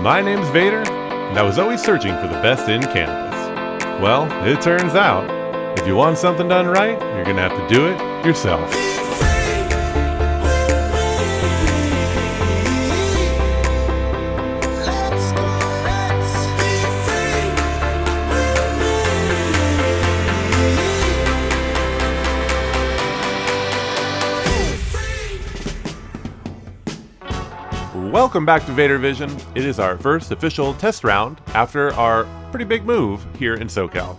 My name's Vader, and I was always searching for the best in cannabis. Well, it turns out, if you want something done right, you're gonna have to do it yourself. Welcome back to VaderVision. It is our first official test round after our pretty big move here in SoCal.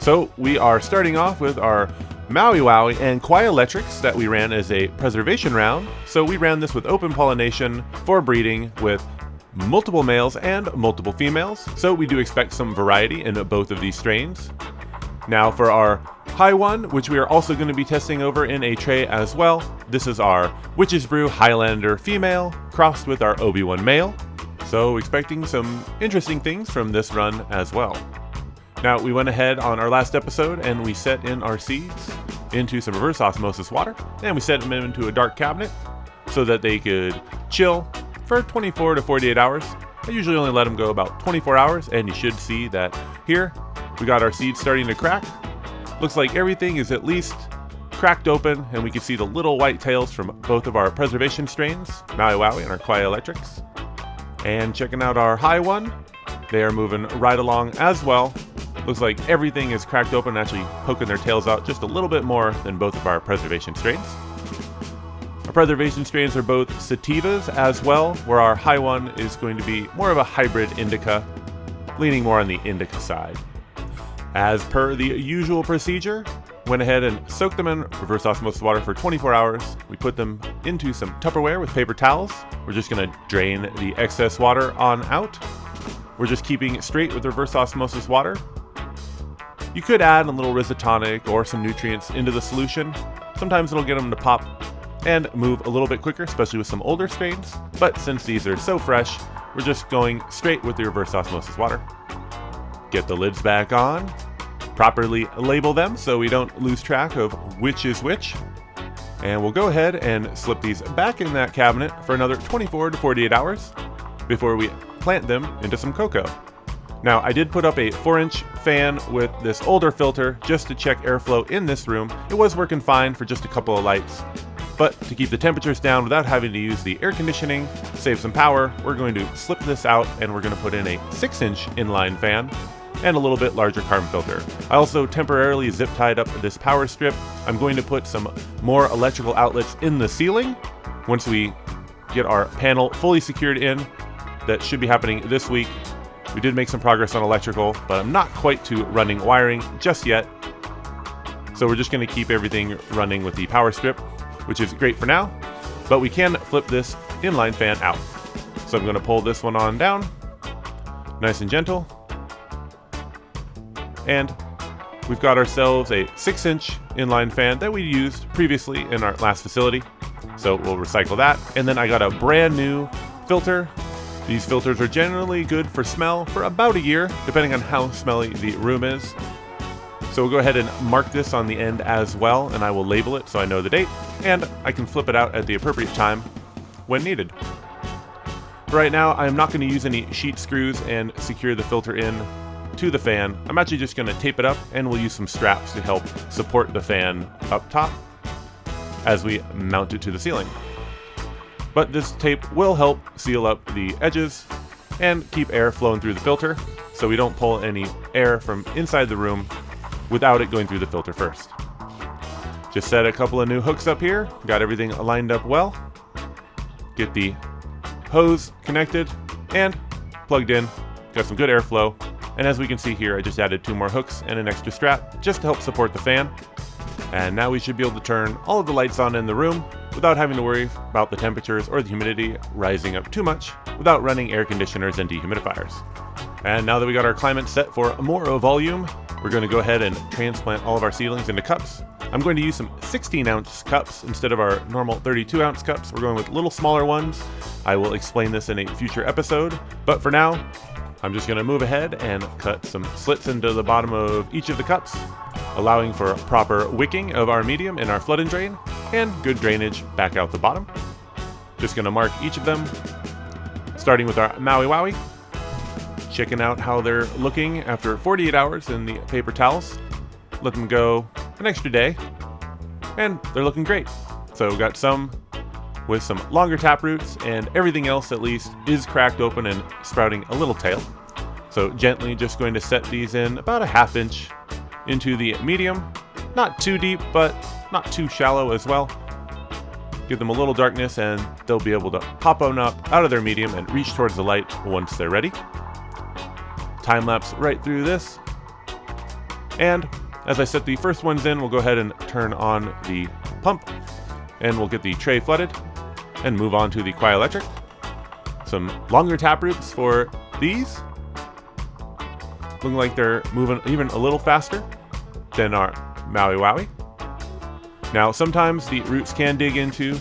So we are starting off with our Maui Wowie and Kauai Electrics that we ran as a preservation round. So we ran this with open pollination for breeding with multiple males and multiple females. So we do expect some variety in both of these strains. Now for our Highwan, which we are also going to be testing over in a tray as well. This is our Witch's Brew Highlander female crossed with our Obi-Wan male. So expecting some interesting things from this run as well. Now we went ahead on our last episode and we set in our seeds into some reverse osmosis water, and we set them into a dark cabinet so that they could chill for 24 to 48 hours. I usually only let them go about 24 hours, and you should see that here we got our seeds starting to crack. Looks like everything is at least cracked open, and we can see the little white tails from both of our preservation strains, Maui Wowie and our Kauai Electrics. And checking out our Highwan, they are moving right along as well. Looks like everything is cracked open, actually poking their tails out just a little bit more than both of our preservation strains. Our preservation strains are both sativas as well, where our Highwan is going to be more of a hybrid indica, leaning more on the indica side. As per the usual procedure, went ahead and soaked them in reverse osmosis water for 24 hours. We put them into some Tupperware with paper towels. We're just going to drain the excess water on out. We're just keeping it straight with reverse osmosis water. You could add a little risotonic or some nutrients into the solution. Sometimes it'll get them to pop and move a little bit quicker, especially with some older strains. But since these are so fresh, we're just going straight with the reverse osmosis water. Get the lids back on, properly label them so we don't lose track of which is which. And we'll go ahead and slip these back in that cabinet for another 24 to 48 hours before we plant them into some cocoa. Now, I did put up a 4-inch fan with this older filter just to check airflow in this room. It was working fine for just a couple of lights. But to keep the temperatures down without having to use the air conditioning, save some power, we're going to slip this out and we're going to put in a 6-inch inline fan and a little bit larger carbon filter. I also temporarily zip tied up this power strip. I'm going to put some more electrical outlets in the ceiling once we get our panel fully secured in. That should be happening this week. We did make some progress on electrical, but I'm not quite to running wiring just yet. So we're just going to keep everything running with the power strip, which is great for now, but we can flip this inline fan out. So I'm going to pull this one on down, nice and gentle. And we've got ourselves a 6-inch inline fan that we used previously in our last facility. So we'll recycle that. And then I got a brand new filter. These filters are generally good for smell for about a year, depending on how smelly the room is. So we'll go ahead and mark this on the end as well, and I will label it so I know the date, and I can flip it out at the appropriate time when needed. For right now, I'm not going to use any sheet screws and secure the filter in to the fan. I'm actually just going to tape it up, and we'll use some straps to help support the fan up top as we mount it to the ceiling. But this tape will help seal up the edges and keep air flowing through the filter so we don't pull any air from inside the room without it going through the filter first. Just set a couple of new hooks up here, got everything lined up well, get the hose connected and plugged in, got some good airflow. And as we can see here, I just added 2 more hooks and an extra strap just to help support the fan. And now we should be able to turn all of the lights on in the room without having to worry about the temperatures or the humidity rising up too much without running air conditioners and dehumidifiers. And now that we got our climate set for more volume, we're going to go ahead and transplant all of our seedlings into cups. I'm going to use some 16-ounce cups instead of our normal 32-ounce cups. We're going with little smaller ones. I will explain this in a future episode, but for now, I'm just going to move ahead and cut some slits into the bottom of each of the cups, allowing for proper wicking of our medium in our flood and drain, and good drainage back out the bottom. Just going to mark each of them, starting with our Maui Wowie, checking out how they're looking after 48 hours in the paper towels. Let them go an extra day, and they're looking great. So got some with some longer tap roots, and everything else at least is cracked open and sprouting a little tail. So gently just going to set these in about a 1/2 inch into the medium. Not too deep, but not too shallow as well. Give them a little darkness and they'll be able to pop on up out of their medium and reach towards the light once they're ready. Time lapse right through this. And as I set the first ones in, we'll go ahead and turn on the pump and we'll get the tray flooded and move on to the Kauai Electric. Some longer tap roots for these. Looking like they're moving even a little faster than our Maui Wowie. Now, sometimes the roots can dig into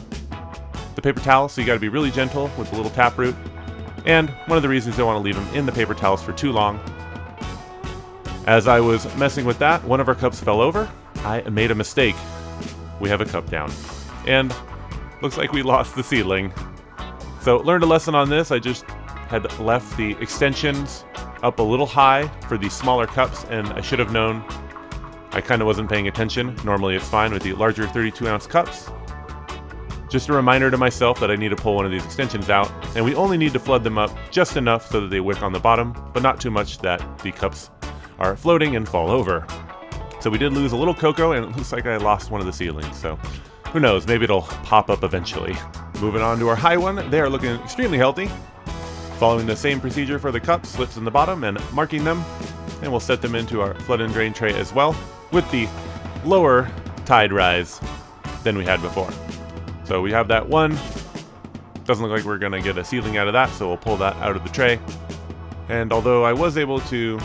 the paper towel, so you gotta be really gentle with the little tap root. And one of the reasons I want to leave them in the paper towels for too long. As I was messing with that, one of our cups fell over. I made a mistake. We have a cup down. And looks like we lost the seedling. So learned a lesson on this. I just had left the extensions up a little high for the smaller cups, and I should have known. I kind of wasn't paying attention. Normally it's fine with the larger 32-ounce cups. Just a reminder to myself that I need to pull one of these extensions out, and we only need to flood them up just enough so that they wick on the bottom, but not too much that the cups are floating and fall over. So we did lose a little cocoa, and it looks like I lost one of the seedlings, so who knows, maybe it'll pop up eventually. Moving on to our Highwan, they are looking extremely healthy. Following the same procedure for the cups, slips in the bottom and marking them, and we'll set them into our flood and drain tray as well, with the lower tide rise than we had before. So we have that one. Doesn't look like we're gonna get a seedling out of that, so we'll pull that out of the tray. And although I was able to,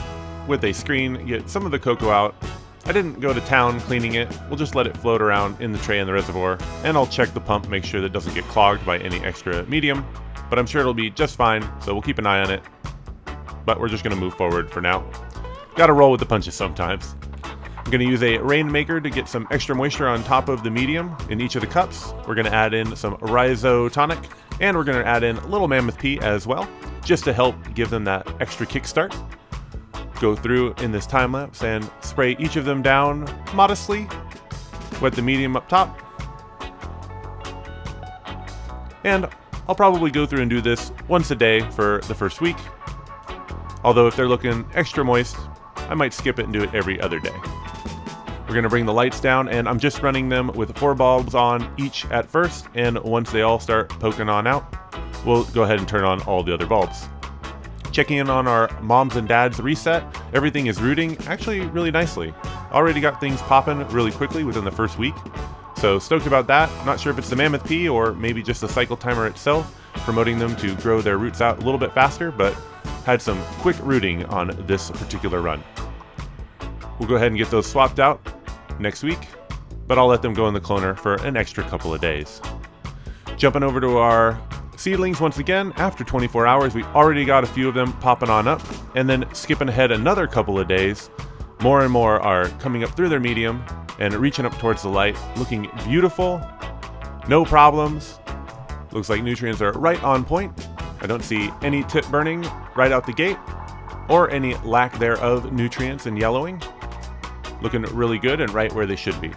with a screen, get some of the cocoa out, I didn't go to town cleaning it. We'll just let it float around in the tray in the reservoir, and I'll check the pump, make sure that it doesn't get clogged by any extra medium, but I'm sure it'll be just fine, so we'll keep an eye on it. But we're just gonna move forward for now. Gotta roll with the punches sometimes. I'm going to use a rainmaker to get some extra moisture on top of the medium in each of the cups. We're going to add in some rhizo tonic, and we're going to add in a little mammoth pea as well, just to help give them that extra kickstart. Go through in this time lapse and spray each of them down modestly. Wet the medium up top. And I'll probably go through and do this once a day for the first week. Although if they're looking extra moist, I might skip it and do it every other day. We're going to bring the lights down, and I'm just running them with 4 bulbs on each at first, and once they all start poking on out, we'll go ahead and turn on all the other bulbs. Checking in on our moms and dads reset, everything is rooting actually really nicely. Already got things popping really quickly within the first week, so stoked about that. Not sure if it's the mammoth pea or maybe just the cycle timer itself, promoting them to grow their roots out a little bit faster, but had some quick rooting on this particular run. We'll go ahead and get those swapped out next week, but I'll let them go in the cloner for an extra couple of days. Jumping over to our seedlings once again, after 24 hours, we already got a few of them popping on up, and then skipping ahead another couple of days, more and more are coming up through their medium and reaching up towards the light, looking beautiful, no problems. Looks like nutrients are right on point. I don't see any tip burning right out the gate, or any lack thereof nutrients and yellowing. Looking really good and right where they should be.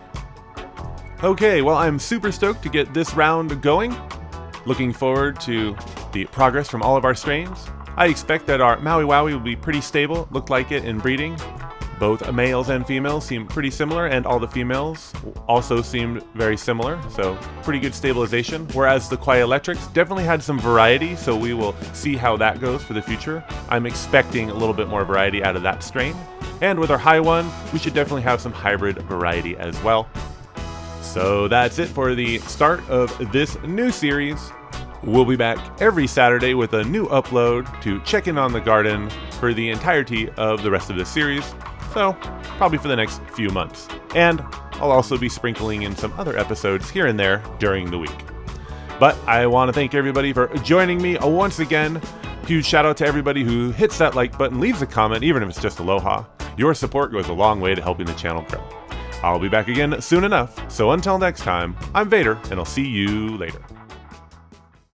Okay, well, I'm super stoked to get this round going. Looking forward to the progress from all of our strains. I expect that our Maui Wowie will be pretty stable, looked like it in breeding. Both males and females seem pretty similar, and all the females also seemed very similar, so pretty good stabilization. Whereas the Kauai Electrics definitely had some variety, so we will see how that goes for the future. I'm expecting a little bit more variety out of that strain. And with our Highwan, we should definitely have some hybrid variety as well. So that's it for the start of this new series. We'll be back every Saturday with a new upload to check in on the garden for the entirety of the rest of this series. So, probably for the next few months. And I'll also be sprinkling in some other episodes here and there during the week. But I want to thank everybody for joining me once again. Huge shout out to everybody who hits that like button, leaves a comment, even if it's just aloha. Your support goes a long way to helping the channel grow. I'll be back again soon enough, so until next time, I'm Vader, and I'll see you later.